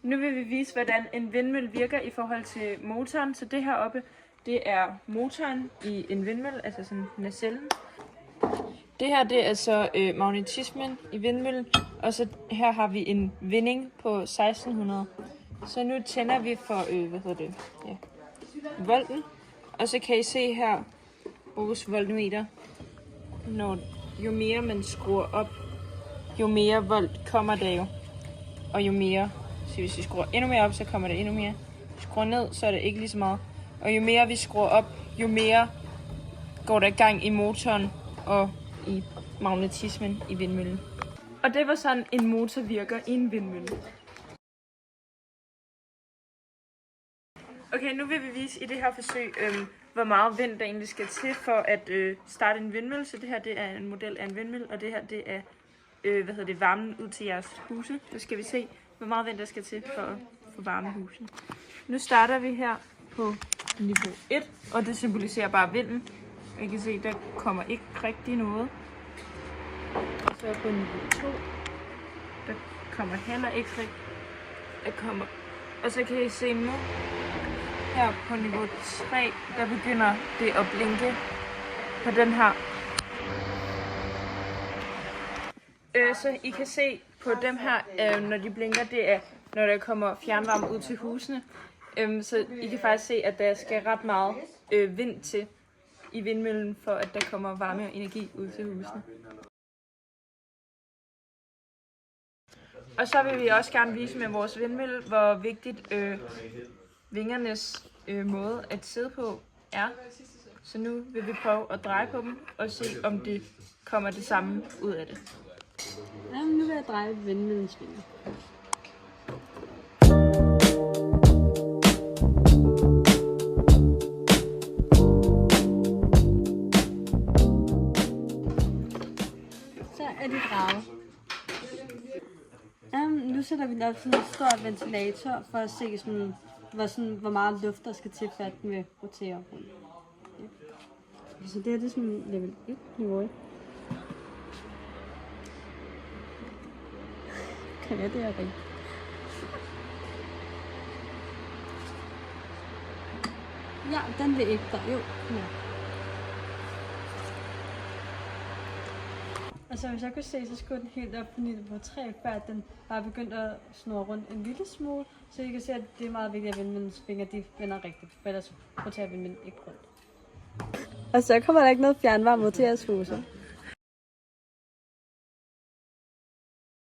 Nu vil vi vise, hvordan en vindmølle virker i forhold til motoren. Så det her oppe, det er motoren i en vindmølle, altså sådan nacellen. Det her, det er så magnetismen i vindmøllen, og så her har vi en vinding på 1600. Så nu tænder vi for, volten, og så kan I se her vores voltmeter. Jo mere man skruer op, jo mere volt kommer der jo, og jo mere, så hvis vi skruer endnu mere op, så kommer der endnu mere. Skruer ned, så er det ikke lige så meget. Og jo mere vi skruer op, jo mere går der i gang i motoren og i magnetismen i vindmøllen. Og det var sådan, en motor virker i en vindmølle. Okay, nu vil vi vise i det her forsøg, hvor meget vind der egentlig skal til for at starte en vindmølle. Så det her, det er en model af en vindmølle, og det her, det er varmen ud til jeres huse. Så skal vi se, hvor meget vind der skal til for at få varme husene. Nu starter vi her på niveau 1, og det symboliserer bare vinden. I kan se, der kommer ikke rigtig noget. Og så på niveau 2, der kommer heller ikke rigtig. Og så kan I se nu, her på niveau 3, der begynder det at blinke på den her. Så I kan se på dem her, når de blinker, det er, når der kommer fjernvarme ud til husene. Så I kan faktisk se, at der skal ret meget vind til i vindmøllen, for at der kommer varme og energi ud til husene. Og så vil vi også gerne vise med vores vindmølle, hvor vigtigt vingernes måde at sidde på er. Så nu vil vi prøve at dreje på dem og se, om det kommer det samme ud af det. Jamen, nu vil jeg dreje vindmøllens vinger. Så er de drejet. Nu sætter vi op sådan en stor ventilator for at se, hvor meget luft der skal til, for at den vil rotere rundt. Ja. Så det her, det er sådan level 1 niveau 1. Kan jeg det her rigtigt? Ja, den vil ikke der. Jo, ja. Og så hvis jeg kunne se, så skulle den helt op på niveau 3, før den bare begyndte at snurre rundt en lille smule. Så I kan se, at det er meget vigtigt, at vindmøllens vinger de vender rigtigt, for ellers roterer vindmøllen ikke rundt. Og så kommer der ikke noget fjernvarme ud til jeres huse.